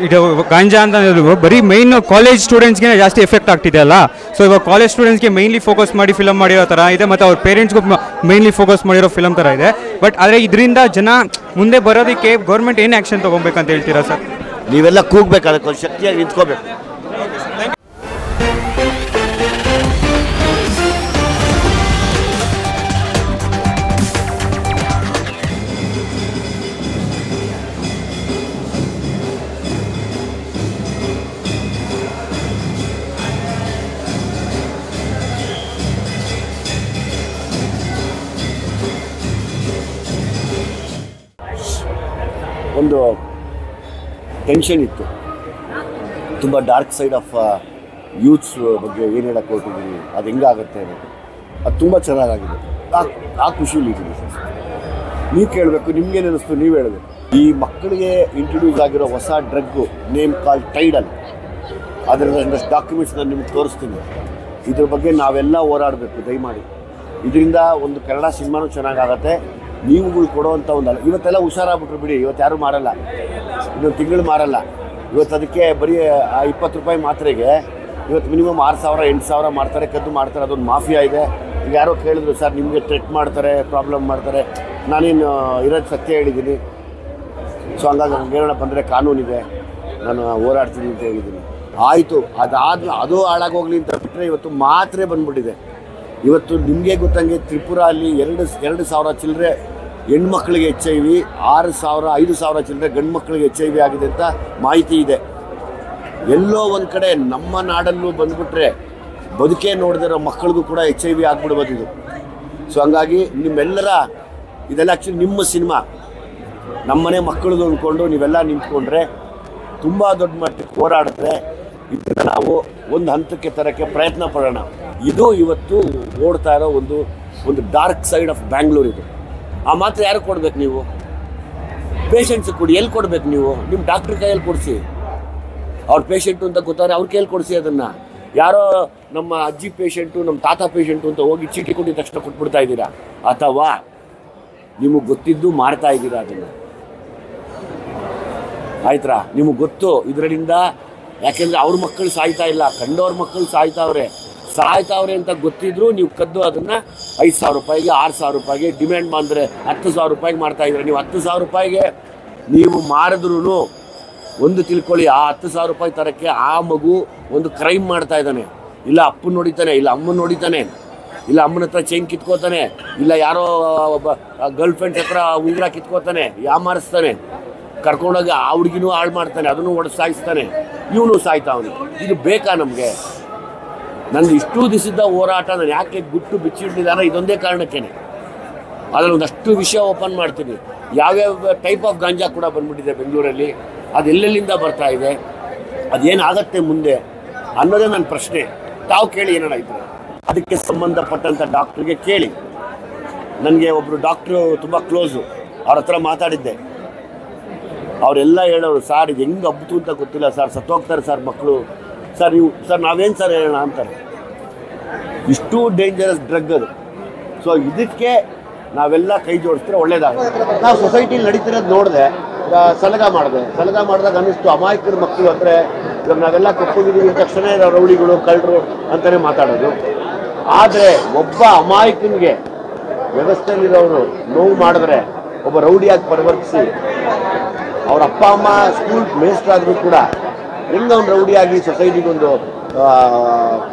ಇದು ಗಾಂಜಾ ಅಂತ ಬರೀ ಮೈನ್ ಕಾಲೇಜ್ ಸ್ಟೂಡೆಂಟ್ಸ್ಗೆ ಜಾಸ್ತಿ ಎಫೆಕ್ಟ್ ಆಗ್ತಿದೆ ಅಲ್ಲ. ಸೊ ಇವಾಗ ಕಾಲೇಜ್ ಸ್ಟೂಡೆಂಟ್ಸ್ಗೆ ಮೈನ್ಲಿ ಫೋಕಸ್ ಮಾಡಿ ಫಿಲಮ್ ಮಾಡಿರೋ ಥರ ಇದೆ, ಮತ್ತು ಅವ್ರ ಪೇರೆಂಟ್ಸ್ಗೂ ಮೈನ್ಲಿ ಫೋಕಸ್ ಮಾಡಿರೋ ಫಿಲಮ್ ಥರ ಇದೆ. ಬಟ್ ಆದರೆ ಇದರಿಂದ ಜನ ಮುಂದೆ ಬರೋದಕ್ಕೆ ಗೌರ್ಮೆಂಟ್ ಏನು ಆ್ಯಕ್ಷನ್ ತೊಗೊಬೇಕಂತ ಹೇಳ್ತೀರಾ ಸರ್? ನೀವೆಲ್ಲ ಕೂಗಬೇಕು, ಅದಕ್ಕೊಂದು ಶಕ್ತಿಯಾಗಿ ನಿಂತ್ಕೋಬೇಕು. ಒಂದು ಟೆನ್ಷನ್ ಇತ್ತು, ತುಂಬ ಡಾರ್ಕ್ ಸೈಡ್ ಆಫ್ ಯೂತ್ಸ್ ಬಗ್ಗೆ ಏನು ಹೇಳಕ್ಕೆ ಹೊರಟಿದ್ದೀನಿ, ಅದು ಹೆಂಗಾಗುತ್ತೆ ಅನ್ನೋದು. ಅದು ತುಂಬ ಚೆನ್ನಾಗಾಗಿದೆ. ಆ ಖುಷಿಲಿ ಇದ್ದೀನಿ ಸರ್. ನೀವು ಕೇಳಬೇಕು, ನಿಮ್ಗೇನು ಅನ್ನಿಸ್ತು ನೀವು ಹೇಳಬೇಕು. ಈ ಮಕ್ಕಳಿಗೆ ಇಂಟ್ರೊಡ್ಯೂಸ್ ಆಗಿರೋ ಹೊಸ ಡ್ರಗ್ಗು ನೇಮ್ ಕಾಲ್ ಟೈಡಲ್, ಅದರ ಒಂದಷ್ಟು ಡಾಕ್ಯುಮೆಂಟ್ಸ್ ನಾನು ನಿಮ್ಗೆ ತೋರಿಸ್ತೀನಿ. ಇದ್ರ ಬಗ್ಗೆ ನಾವೆಲ್ಲ ಹೋರಾಡಬೇಕು ದಯಮಾಡಿ. ಇದರಿಂದ ಒಂದು ಕನ್ನಡ ಸಿನಿಮಾನೂ ಚೆನ್ನಾಗಾಗತ್ತೆ. ನೀವುಗಳು ಕೊಡೋವಂಥ ಒಂದಲ್ಲ. ಇವತ್ತೆಲ್ಲ ಹುಷಾರಾಗ್ಬಿಟ್ರು ಬಿಡಿ, ಇವತ್ತು ಯಾರೂ ಮಾರಲ್ಲ, ಇನ್ನೊಂದು ತಿಂಗಳು ಮಾರಲ್ಲ. ಇವತ್ತು ಅದಕ್ಕೆ ಬರೀ 20 ರೂಪಾಯಿ ಮಾತ್ರೆಗೆ ಇವತ್ತು ಮಿನಿಮಮ್ 6,000 8,000 ಮಾಡ್ತಾರೆ, ಕದ್ದು ಮಾಡ್ತಾರೆ. ಅದೊಂದು ಮಾಫಿಯಾ ಇದೆ. ಈಗ ಯಾರೋ ಕೇಳಿದ್ರು, ಸರ್ ನಿಮಗೆ ಥ್ರೆಟ್ ಮಾಡ್ತಾರೆ, ಪ್ರಾಬ್ಲಮ್ ಮಾಡ್ತಾರೆ. ನಾನೇನು ಇರೋದು ಸತ್ಯ ಹೇಳಿದ್ದೀನಿ. ಸೊ ಹಂಗಾಗಿ ನನಗೆ ಹೇಳೋಣ ಬಂದರೆ ಕಾನೂನಿದೆ, ನಾನು ಹೋರಾಡ್ತೀನಿ ಅಂತ ಹೇಳಿದ್ದೀನಿ. ಆಯಿತು, ಅದು ಹಾಳಾಗೋಗ್ಲಿ ಅಂತ ಬಿಟ್ಟರೆ ಇವತ್ತು ಮಾತ್ರೆ ಬಂದ್ಬಿಟ್ಟಿದೆ. ಇವತ್ತು ನಿಮಗೆ ಗೊತ್ತಂಗೆ ತ್ರಿಪುರ ಅಲ್ಲಿ 2,000 ಚಿಲ್ಲರೆ ಹೆಣ್ಮಕ್ಳಿಗೆ HIV, 6,000 5,000 ಚಿಲ್ಲರೆ ಗಂಡು ಮಕ್ಕಳಿಗೆ HIV ಆಗಿದೆ ಅಂತ ಮಾಹಿತಿ ಇದೆ. ಎಲ್ಲೋ ಒಂದು ಕಡೆ ನಮ್ಮ ನಾಡಲ್ಲೂ ಬಂದುಬಿಟ್ರೆ ಬದುಕೇ ನೋಡಿದಿರೋ ಮಕ್ಕಳಿಗೂ ಕೂಡ HIV ಆಗ್ಬಿಡ್ಬೋದು ಇದು. ಸೊ ಹಂಗಾಗಿ ನಿಮ್ಮೆಲ್ಲರ ಇದೆಲ್ಲ ಆ್ಯಕ್ಚುಲಿ ನಿಮ್ಮ ಸಿನಿಮಾ, ನಮ್ಮನೆ ಮಕ್ಕಳದು ಅಂದ್ಕೊಂಡು ನೀವೆಲ್ಲ ನಿಂತ್ಕೊಂಡ್ರೆ ತುಂಬ ದೊಡ್ಡ ಮಟ್ಟಕ್ಕೆ ಹೋರಾಡಿದ್ರೆ ಇದನ್ನು ನಾವು ಒಂದು ಹಂತಕ್ಕೆ ತರೋಕ್ಕೆ ಪ್ರಯತ್ನ ಪಡೋಣ. ಇದು ಇವತ್ತು ಓಡ್ತಾ ಇರೋ ಒಂದು ಡಾರ್ಕ್ ಸೈಡ್ ಆಫ್ ಬ್ಯಾಂಗ್ಳೂರ್ ಇದು. ಆ ಮಾತ್ರ ಯಾರು ಕೊಡ್ಬೇಕು? ನೀವು ಪೇಷಂಟ್ಸ್ ಕೊಡಿ. ಎಲ್ಲಿ ಕೊಡ್ಬೇಕು? ನೀವು ನಿಮ್ಮ ಡಾಕ್ಟ್ರ್ ಕೈಯಲ್ಲಿ ಕೊಡಿಸಿ. ಅವ್ರ ಪೇಷಂಟು ಅಂತ ಗೊತ್ತಾದ್ರೆ ಅವ್ರ ಕೈಯಲ್ಲಿ ಕೊಡಿಸಿ. ಅದನ್ನು ಯಾರೋ ನಮ್ಮ ಅಜ್ಜಿ ಪೇಷಂಟು, ನಮ್ಮ ತಾತ ಪೇಷಂಟು ಅಂತ ಹೋಗಿ ಚೀಟಿ ಕೊಟ್ಟಿದ ತಕ್ಷಣ ಕೊಟ್ಬಿಡ್ತಾ ಇದ್ದೀರಾ, ಅಥವಾ ನಿಮಗೆ ಗೊತ್ತಿದ್ದು ಮಾಡ್ತಾ ಇದ್ದೀರಾ ಅದನ್ನು? ಆಯ್ತಾ? ನಿಮಗೆ ಗೊತ್ತು ಇದರಿಂದ, ಯಾಕೆಂದರೆ ಅವ್ರ ಮಕ್ಕಳು ಸಾಯ್ತಾ ಇಲ್ಲ, ಕಂಡವ್ರ ಮಕ್ಕಳು ಸಾಯ್ತಾವ್ರೆ ಅಂತ ಗೊತ್ತಿದ್ರು ನೀವು ಕದ್ದು ಅದನ್ನು 5,000 ರೂಪಾಯಿಗೆ 6,000 ರೂಪಾಯಿಗೆ ಡಿಮ್ಯಾಂಡ್ ಮಾಡಿದ್ರೆ 10,000 ರೂಪಾಯಿಗೆ ಮಾಡ್ತಾಯಿದ್ರೆ, ನೀವು 10,000 ರೂಪಾಯಿಗೆ ನೀವು ಮಾರಿದ್ರೂ ಒಂದು ತಿಳ್ಕೊಳ್ಳಿ, ಆ 10,000 ರೂಪಾಯಿ ತರಕ್ಕೆ ಆ ಮಗು ಒಂದು ಕ್ರೈಮ್ ಮಾಡ್ತಾ ಇದ್ದಾನೆ. ಇಲ್ಲ ಅಪ್ಪನ ನೋಡಿತಾನೆ, ಇಲ್ಲ ಅಮ್ಮನ ನೋಡಿತಾನೆ, ಇಲ್ಲ ಅಮ್ಮನ ಹತ್ರ ಚೈನ್ ಕಿತ್ಕೋತಾನೆ, ಇಲ್ಲ ಯಾರೋ ಗರ್ಲ್ ಫ್ರೆಂಡ್ಸ್ ಹತ್ರ ಉಂಗುರ ಕಿತ್ಕೋತಾನೆ, ಯಾಮಾರಿಸ್ತಾನೆ, ಕರ್ಕೊಂಡೋಗಿ ಆ ಹುಡುಗಿನೂ ಹಾಳು ಮಾಡ್ತಾನೆ, ಅದನ್ನು ಹೊಡೆದು ಸಾಯಿಸ್ತಾನೆ, ಇವನು ಸಾಯ್ತಾವನು. ಇದು ಬೇಕಾ ನಮಗೆ? ನಂದು ಇಷ್ಟು ದಿವಸದ ಹೋರಾಟ ನಾನು ಯಾಕೆ ಗುಟ್ಟು ಬಿಚ್ಚಿಟ್ಟಿದ್ದಾನೆ ಇದೊಂದೇ ಕಾರಣಕ್ಕೇನೆ. ಅದರಲ್ಲಿ ಒಂದಷ್ಟು ವಿಷಯ ಓಪನ್ ಮಾಡ್ತೀನಿ. ಯಾವ್ಯಾವ ಟೈಪ್ ಆಫ್ ಗಾಂಜಾ ಕೂಡ ಬಂದ್ಬಿಟ್ಟಿದೆ ಬೆಂಗಳೂರಲ್ಲಿ, ಅದು ಎಲ್ಲೆಲ್ಲಿಂದ ಬರ್ತಾ ಇದೆ, ಅದೇನಾಗತ್ತೆ ಮುಂದೆ ಅನ್ನೋದೇ ನನ್ನ ಪ್ರಶ್ನೆ. ತಾವು ಕೇಳಿ ಏನಾರ ಇದ್ರೆ ಅದಕ್ಕೆ ಸಂಬಂಧಪಟ್ಟಂಥ ಡಾಕ್ಟ್ರಿಗೆ ಕೇಳಿ. ನನಗೆ ಒಬ್ಬರು ಡಾಕ್ಟ್ರು ತುಂಬ ಕ್ಲೋಸು, ಅವ್ರ ಹತ್ರ ಮಾತಾಡಿದ್ದೆ. ಅವರೆಲ್ಲ ಹೇಳೋರು, ಸರ್ ಇದು ಹೆಂಗೆ ಹಬ್ಬತು ಅಂತ ಗೊತ್ತಿಲ್ಲ ಸರ್, ಸತ್ತೋಗ್ತಾರೆ ಸರ್ ಮಕ್ಕಳು, ಸರ್ ನೀವು ಸರ್ ನಾವೇನು ಸರ್ ಹೇಳೋಣ ಅಂತಾರೆ. ಇಷ್ಟು ಡೇಂಜರಸ್ ಡ್ರಗ್ ಅದು. ಸೊ ಇದಕ್ಕೆ ನಾವೆಲ್ಲ ಕೈ ಜೋಡಿಸಿದ್ರೆ ಒಳ್ಳೇದಾಗುತ್ತೆ. ನಾವು ಸೊಸೈಟಿಲಿ ನಡೀತಿರೋದು ನೋಡಿದೆ, ಸಲಗ ಮಾಡಿದಾಗ ಅನ್ನಿಸ್ತು ಅಮಾಯಕರ ಮಕ್ಕಳು ಅಂದರೆ ಇವಾಗ ನಾವೆಲ್ಲ ಕಪ್ಪುಗಿದ್ದೀವಿ ತಕ್ಷಣ ರೌಡಿಗಳು ಕಳ್ಳರು ಅಂತಲೇ ಮಾತಾಡೋದು. ಆದರೆ ಒಬ್ಬ ಅಮಾಯಕನಿಗೆ ವ್ಯವಸ್ಥೆಯಲ್ಲಿರೋರು ನೋವು ಮಾಡಿದ್ರೆ ಒಬ್ಬ ರೌಡಿಯಾಗಿ ಪರಿವರ್ತಿಸಿ ಅವ್ರ ಅಪ್ಪ ಅಮ್ಮ ಸ್ಕೂಲ್ ಮೇಸ್ಟ್ರಾದರೂ ಕೂಡ ಹೆಂಗೆ ಅವ್ನು ರೌಡಿಯಾಗಿ ಸೊಸೈಟಿಗೊಂದು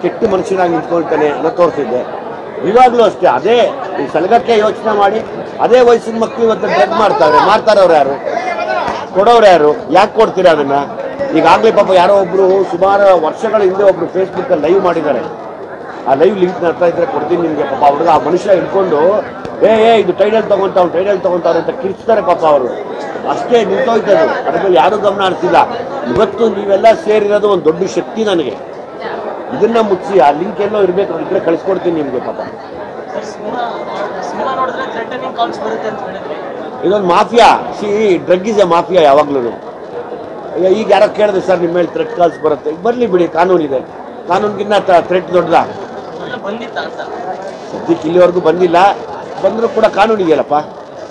ಕೆಟ್ಟ ಮನುಷ್ಯನಾಗಿ ನಿಂತ್ಕೊಳ್ತಾನೆ ಅನ್ನೋ ತೋರಿಸಿದ್ದೆ. ಇವಾಗಲೂ ಅಷ್ಟೇ, ಅದೇ ಈ ಸಲಗಕ್ಕೆ ಯೋಚನೆ ಮಾಡಿ ಅದೇ ವಯಸ್ಸಿನ ಮಕ್ಕಳು ಇವತ್ತು ಡ್ರಗ್ ಮಾರ್ತಾರವ್ರು ಯಾರು? ಕೊಡೋರು ಯಾರು? ಯಾಕೆ ಕೊಡ್ತೀರಾ ಅದನ್ನು? ಈಗಾಗಲೇ ಪಾಪ ಯಾರೋ ಒಬ್ಬರು ಸುಮಾರು ವರ್ಷಗಳ ಹಿಂದೆ ಒಬ್ಬರು ಫೇಸ್ಬುಕ್ಕಲ್ಲಿ ಲೈವ್ ಮಾಡಿದ್ದಾರೆ. ಆ ಲೈವ್ ಲಿಂಕ್ ನಡ್ತಾ ಇದ್ರೆ ಕೊಡ್ತೀನಿ ನಿಮಗೆ. ಪಾಪ ಅವ್ರಿಗೆ ಆ ಮನುಷ್ಯ ಇಟ್ಕೊಂಡು ಇದು ಟೈಡಲ್ ತೊಗೊತಾವ್ರೆ ಅಂತ ಕಿರ್ಚ್ತಾರೆ ಪಾಪ ಅವರು. ಅಷ್ಟೇ ನಿಂತೋಯ್ತದು. ಅದ್ರ ಮೇಲೆ ಯಾರೂ ಗಮನ ಹರಿಸಿಲ್ಲ. ಇವತ್ತು ನೀವೆಲ್ಲ ಸೇರಿರೋದು ಒಂದು ದೊಡ್ಡ ಶಕ್ತಿ ನನಗೆ. ಇದನ್ನ ಮುಚ್ಚಿ ಆ ಲಿಂಕ್ ಎಲ್ಲೋ ಇರಬೇಕು, ಇದ್ರೆ ಕಳಿಸ್ಕೊಡ್ತೀನಿ ನಿಮಗೆ. ಪಾಪ ಇದೊಂದು mafia. Drug is A mafia ಯಾವಾಗ್ಲೂ. ಈಗ ಯಾರೋ ಕೇಳಿದೆ ಸರ್ ನಿಮ್ಮ ಮೇಲೆ ಥ್ರೆಟ್ ಕಾಲ್ಸ್ ಬರುತ್ತೆ. ಈಗ ಬರಲಿ ಬಿಡಿ, ಕಾನೂನಿದೆ. ಕಾನೂನಿಗಿನ್ನ ಥ್ರೆಟ್ ದೊಡ್ಡದ? ಸದ್ಯಕ್ಕೆ ಇಲ್ಲಿವರೆಗೂ ಬಂದಿಲ್ಲ. ಬಂದರೂ ಕೂಡ ಕಾನೂನಿದೆಯಲ್ಲಪ್ಪ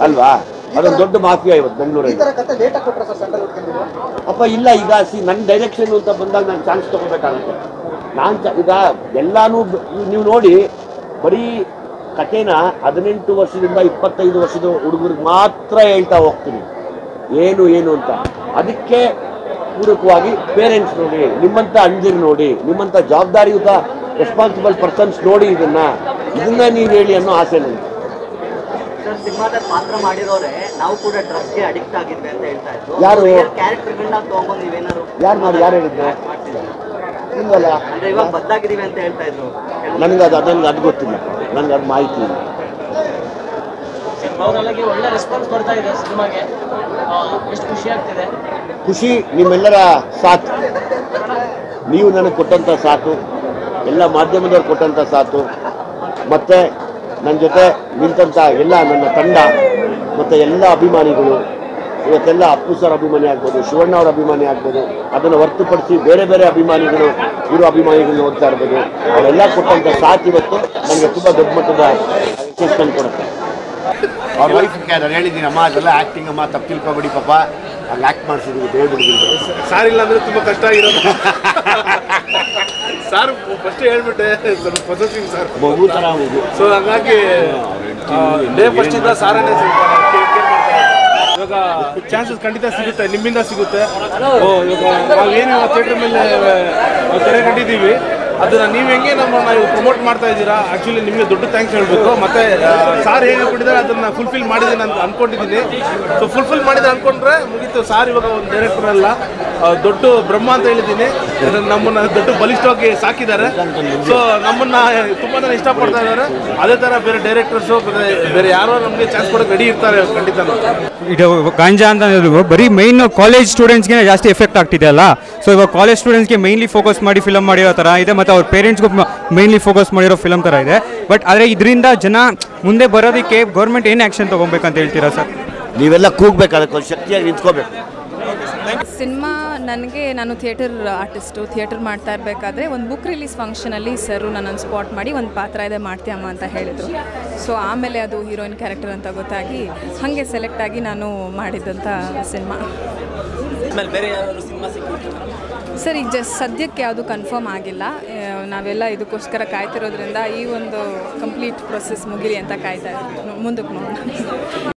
ಅಲ್ವಾ? ಅದೊಂದು ದೊಡ್ಡ ಮಾಫಿಯಾ ಇವತ್ತು ಬೆಂಗಳೂರಲ್ಲಿ. ಅಪ್ಪ ಇಲ್ಲ, ಈಗ ನನ್ನ ಡೈರೆಕ್ಷನ್ ಅಂತ ಬಂದಾಗ ನಾನು ಚಾನ್ಸ್ ತಗೋಬೇಕಾಗುತ್ತೆ. ಈಗ ಎಲ್ಲಾನು ನೀವು ನೋಡಿ, ಬರೀ ಕಥೆನ 18 ವರ್ಷದಿಂದ 25 ವರ್ಷದ ಹುಡುಗರಿಗೆ ಮಾತ್ರ ಹೇಳ್ತಾ ಹೋಗ್ತೀನಿ ಏನು ಅಂತ. ಅದಕ್ಕೆ ಪೂರಕವಾಗಿ ಪೇರೆಂಟ್ಸ್ ನೋಡಿ, ನಿಮ್ಮಂಥ ಅಂಜಿರ್ ನೋಡಿ, ನಿಮ್ಮಂಥ ಜವಾಬ್ದಾರಿಯುತ ರೆಸ್ಪಾನ್ಸಿಬಲ್ ಪರ್ಸನ್ಸ್ ನೋಡಿ ಇದನ್ನ ನೀವು ಹೇಳಿ ಅನ್ನೋ ಆಸೆ ನನಗೆ. ಸಿನಿಮಾದಲ್ಲಿ ಪಾತ್ರ ಮಾಡಿರೋರೆ ನಾವು ಕೂಡ ಡ್ರಗ್ಸ್ಗೆ ಅಡಿಕ್ಟ್ ಆಗಿದ್ವಿ ಅಂತ ಹೇಳ್ತಾ ಇದ್ರು. ಯಾರು ಕ್ಯಾರೆಕ್ಟರ್ಗಳನ್ನ ತಗೊಂಡು ನೀವೇನಾದ್ರು ಯಾರು ಹೇಳಿದ್ದೆ? ಇಲ್ವಲ್ಲ, ಅಂದ್ರೆ ಇವಾಗ ಬದಲಾಗಿದೀವಿ ಅಂತ ಹೇಳ್ತಾ ಇದ್ರು. ನನಗೆ ಅದು ಗೊತ್ತಿಲ್ಲ, ನನಗೆ ಅದು ಮಾಹಿತಿ ಇಲ್ಲ. ಒಳ್ಳೆ ರೆಸ್ಪಾನ್ಸ್ ಬರ್ತಾ ಇದೆ ಸಿನಿಮಾಗೆ, ಎಷ್ಟು ಖುಷಿ ಆಗ್ತಿದೆ. ಖುಷಿ ನಿಮ್ಮೆಲ್ಲರ ಸಾಥ್, ನೀವು ನನಗೆ ಕೊಟ್ಟಂಥ ಸಾಥು, ಎಲ್ಲ ಮಾಧ್ಯಮದವ್ರು ಕೊಟ್ಟಂಥ ಸಾಥು, ಮತ್ತು ನನ್ನ ಜೊತೆ ನಿಂತಂಥ ಎಲ್ಲ ನನ್ನ ತಂಡ ಮತ್ತು ಎಲ್ಲ ಅಭಿಮಾನಿಗಳು, ಇವತ್ತೆಲ್ಲ ಅಪ್ಪು ಸರ್ ಅಭಿಮಾನಿ ಆಗ್ಬೋದು, ಶಿವಣ್ಣ ಅವ್ರ ಅಭಿಮಾನಿ ಆಗ್ಬೋದು, ಅದನ್ನು ಹೊರತುಪಡಿಸಿ ಬೇರೆ ಬೇರೆ ಅಭಿಮಾನಿಗಳು ಅಭಿಮಾನಿಗಳು ನೋಡ್ತಾ ಇರ್ಬೋದು, ಅವರೆಲ್ಲ ಕೊಟ್ಟಂಥ ಸಾಥ್ ಇವತ್ತು ನನಗೆ ತುಂಬ ದೊಡ್ಡ ಮಟ್ಟದ ಯಶಸ್ಸು ತಂದು ಕೊಡುತ್ತೆ. ಅವ್ರ ವೈಫ್ಗೆ ನಾನು ಹೇಳಿದ್ದೀನಿ, ಅಮ್ಮ ಅದೆಲ್ಲ ಆ್ಯಕ್ಟಿಂಗ್ ಅಮ್ಮ, ತಪ್ಪು ತಿಳ್ಕೊಬೇಡಿ ಪಾಪ, ಅಲ್ಲಿ ಆ್ಯಕ್ಟ್ ಮಾಡಿಸಿದ್ವಿ ದೇವ್ರಿಗೆ. ಸಾರ್ ಇಲ್ಲ ಅಂದರೆ ತುಂಬ ಕಷ್ಟ ಆಗಿರೋದು. ಸಾರ್ ಫಸ್ಟ್ ಹೇಳ್ಬಿಟ್ಟೆ, ಸ್ವಲ್ಪ ಪೊಸೆಸಿಂಗ್ ಸರ್, ಮಗು ಥರ ಮಗು. ಸೊ ಹಂಗಾಗಿ ಡೇ ಫಸ್ಟಿಂದ ಸಾರನ್ನೇ ಇವಾಗ ಚಾನ್ಸಸ್ ಖಂಡಿತ ಸಿಗುತ್ತೆ, ನಿಮ್ಮಿಂದ ಸಿಗುತ್ತೆ. ಇವಾಗ ನಾವೇನು ಥಿಯೇಟ್ರ್ ಮೇಲೆ ತೆರೆ ಕಟ್ಟಿದ್ದೀವಿ, ಅದನ್ನು ನೀವು ಹೆಂಗೆ ನಮ್ಮನ್ನು ಇವಾಗ ಪ್ರಮೋಟ್ ಮಾಡ್ತಾ ಇದ್ದೀರಾ, ಆ್ಯಕ್ಚುಲಿ ನಿಮಗೆ ದೊಡ್ಡ ಥ್ಯಾಂಕ್ಸ್ ಹೇಳಬೇಕು. ಮತ್ತು ಸಾರ್ ಹೇಗೆ ಕೊಟ್ಟಿದ್ದಾರೆ ಅದನ್ನು ಫುಲ್ಫಿಲ್ ಮಾಡಿದ್ದೀನಿ ಅಂತ ಅಂದ್ಕೊಂಡಿದ್ದೀನಿ. ಸೊ ಫುಲ್ಫಿಲ್ ಮಾಡಿದ್ರೆ ಅಂದ್ಕೊಂಡ್ರೆ ಮುಗೀತು. ಸಾರ್ ಇವಾಗ ಒಂದು ಡೈರೆಕ್ಟರ್ ಅಲ್ಲ, ದೊಡ್ಡ ಬ್ರಹ್ಮ ಅಂತ ಹೇಳಿದ್ದೀನಿ. ನಮ್ಮನ್ನು ದೊಡ್ಡ ಬಲಿಷ್ಠವಾಗಿ ಸಾಕಿದ್ದಾರೆ. ಸೊ ನಮ್ಮನ್ನು ತುಂಬ ಜನ ಇಷ್ಟಪಡ್ತಾ ಇದ್ದಾರೆ. ಅದೇ ಥರ ಬೇರೆ ಡೈರೆಕ್ಟರ್ಸು ಬೇರೆ ಯಾರೋ ನಮಗೆ ಚಾನ್ಸ್ ಕೊಡೋಕೆ ರೆಡಿ ಇರ್ತಾರೆ ಖಂಡಿತ. ಇದು ಗಾಂಜಾ ಅಂತ ಬರೀ ಮೈನ್ ಕಾಲೇಜ್ ಸ್ಟೂಡೆಂಟ್ಸ್ಗೆ ಜಾಸ್ತಿ ಎಫೆಕ್ಟ್ ಆಗ್ತಿದೆ ಅಲ್ಲ. ಸೊ ಇವಾಗ ಕಾಲೇಜ್ ಸ್ಟೂಡೆಂಟ್ಸ್ಗೆ ಮೈನ್ಲಿ ಫೋಕಸ್ ಮಾಡಿ ಫಿಲಮ್ ಮಾಡಿರೋ ಥರ ಇದೆ, ಮತ್ತು ಅವ್ರ ಪೇರೆಂಟ್ಸ್ಗೂ ಮೈನ್ಲಿ ಫೋಕಸ್ ಮಾಡಿರೋ ಫಿಲಮ್ ಥರ ಇದೆ. ಬಟ್ ಆದರೆ ಇದರಿಂದ ಜನ ಮುಂದೆ ಬರೋದಕ್ಕೆ ಗೌರ್ಮೆಂಟ್ ಏನು ಆ್ಯಕ್ಷನ್ ತೊಗೊಬೇಕಂತ ಹೇಳ್ತೀರಾ ಸರ್? ನೀವೆಲ್ಲ ಕೂಗಬೇಕು, ಅದಕ್ಕೊಂದು ಶಕ್ತಿಯಾಗಿ ನಿಂತ್ಕೋಬೇಕು. ಸಿನಿಮಾ ನಾನು ಥಿಯೇಟರ್ ಆರ್ಟಿಸ್ಟು, ಥಿಯೇಟರ್ ಮಾಡ್ತಾ ಇರಬೇಕಾದ್ರೆ ಒಂದು ಬುಕ್ ರಿಲೀಸ್ ಫಂಕ್ಷನಲ್ಲಿ ಸರು ನನ್ನನ್ನು ಸ್ಪಾಟ್ ಮಾಡಿ ಒಂದು ಪಾತ್ರ ಇದೆ ಮಾಡ್ತೀಯಮ್ಮ ಅಂತ ಹೇಳಿದರು. ಸೊ ಆಮೇಲೆ ಅದು ಹೀರೋಯಿನ್ ಕ್ಯಾರೆಕ್ಟರ್ ಅಂತ ಗೊತ್ತಾಗಿ ಹಾಗೆ ಸೆಲೆಕ್ಟ್ ಆಗಿ ನಾನು ಮಾಡಿದ್ದಂಥ ಸಿನಿಮಾ. ಸರ್ ಈಗ ಸದ್ಯಕ್ಕೆ ಯಾವುದು ಕನ್ಫರ್ಮ್ ಆಗಿಲ್ಲ. ನಾವೆಲ್ಲ ಇದಕ್ಕೋಸ್ಕರ ಕಾಯ್ತಿರೋದ್ರಿಂದ ಈ ಒಂದು ಕಂಪ್ಲೀಟ್ ಪ್ರೊಸೆಸ್ ಮುಗಿಲಿ ಅಂತ ಕಾಯ್ತಾ ಇದ್ದೀವಿ. ಮುಂದಕ್ಕೆ ನೋಡೋಣ.